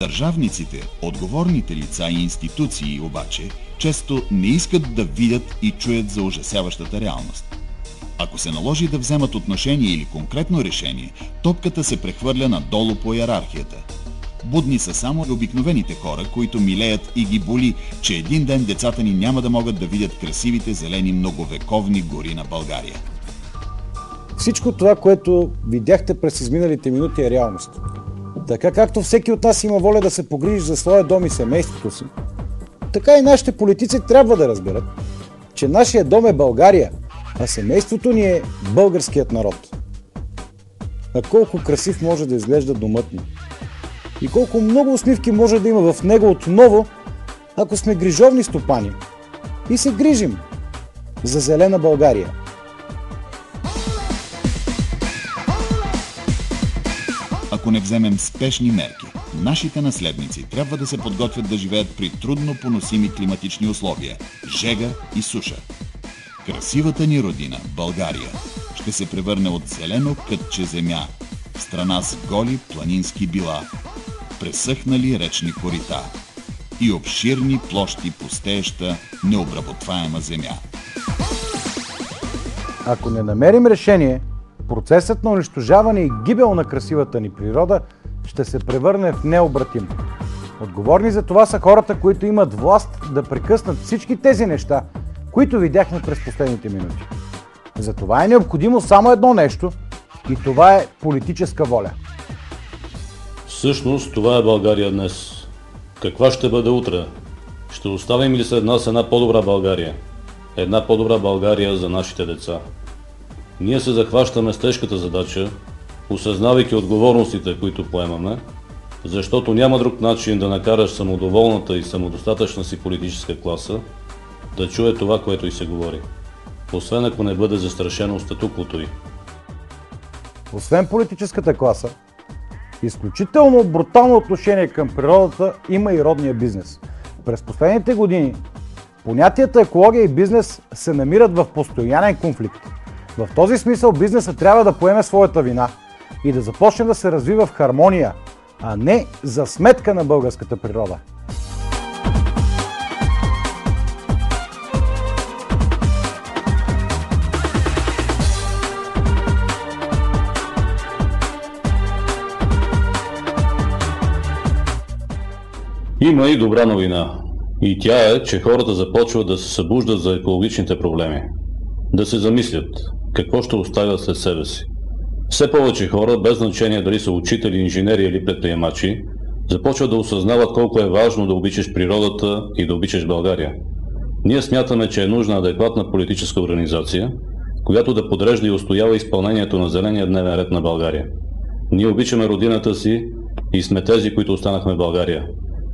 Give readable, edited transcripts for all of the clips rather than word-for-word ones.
Държавниците, отговорните лица и институции обаче често не искат да видят и чуят за ужасяващата реалност. Ако се наложи да вземат отношение или конкретно решение, топката се прехвърля надолу по йерархията. Будни са само обикновените хора, които милеят и ги боли, че един ден децата ни няма да могат да видят красивите зелени многовековни гори на България. Всичко това, което видяхте през изминалите минути, е реалност. Така както всеки от нас има воля да се погрижи за своя дом и семейството си, така и нашите политици трябва да разберат, че нашия дом е България, а семейството ни е българският народ. А колко красив може да изглежда домът ни и колко много усмивки може да има в него отново, ако сме грижовни стопани и се грижим за зелена България. Ако не вземем спешни мерки, нашите наследници трябва да се подготвят да живеят при трудно поносими климатични условия – жега и суша. Красивата ни родина, България, ще се превърне от зелено кътче земя в страна с голи планински била, пресъхнали речни корита и обширни площи пустееща, необработваема земя. Ако не намерим решение, процесът на унищожаване и гибел на красивата ни природа ще се превърне в необратим. Отговорни за това са хората, които имат власт да прекъснат всички тези неща, които видяхме през последните минути. За това е необходимо само едно нещо и това е политическа воля. Всъщност това е България днес. Каква ще бъде утре? Ще оставим ли след нас една по-добра България? Една по-добра България за нашите деца. Ние се захващаме с тежката задача, осъзнавайки отговорностите, които поемаме, защото няма друг начин да накараш самодоволната и самодостатъчна си политическа класа да чуе това, което й се говори, освен ако не бъде застрашено статуквото й. Освен политическата класа, изключително брутално отношение към природата има и родния бизнес. През последните години понятията екология и бизнес се намират в постоянен конфликт. В този смисъл бизнесът трябва да поеме своята вина и да започне да се развива в хармония, а не за сметка на българската природа. Има и добра новина. И тя е, че хората започват да се събуждат за екологичните проблеми. Да се замислят какво ще оставят след себе си. Все повече хора, без значение дали са учители, инженери или предприемачи, започват да осъзнават колко е важно да обичаш природата и да обичаш България. Ние смятаме, че е нужна адекватна политическа организация, която да подрежда и устоява изпълнението на зеления дневен ред на България. Ние обичаме родината си и сме тези, които останахме в България,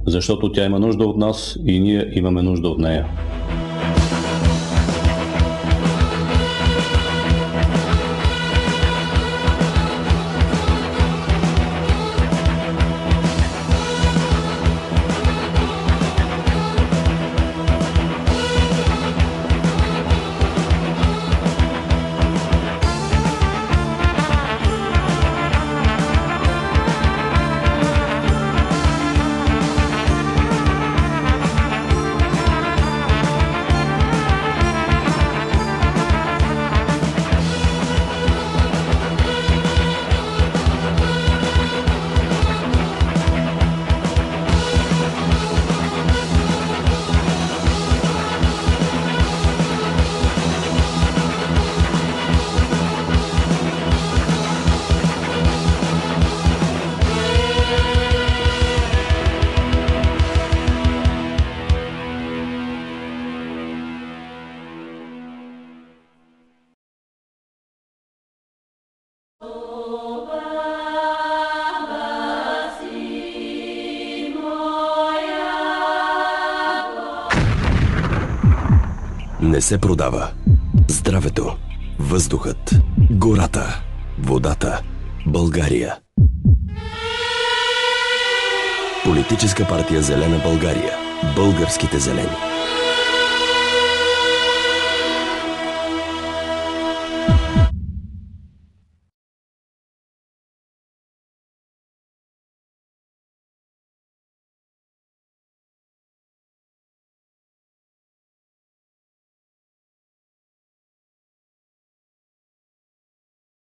защото тя има нужда от нас и ние имаме нужда от нея. Не се продава здравето, въздухът, гората, водата, България. Политическа партия Зелена България. Българските зелени.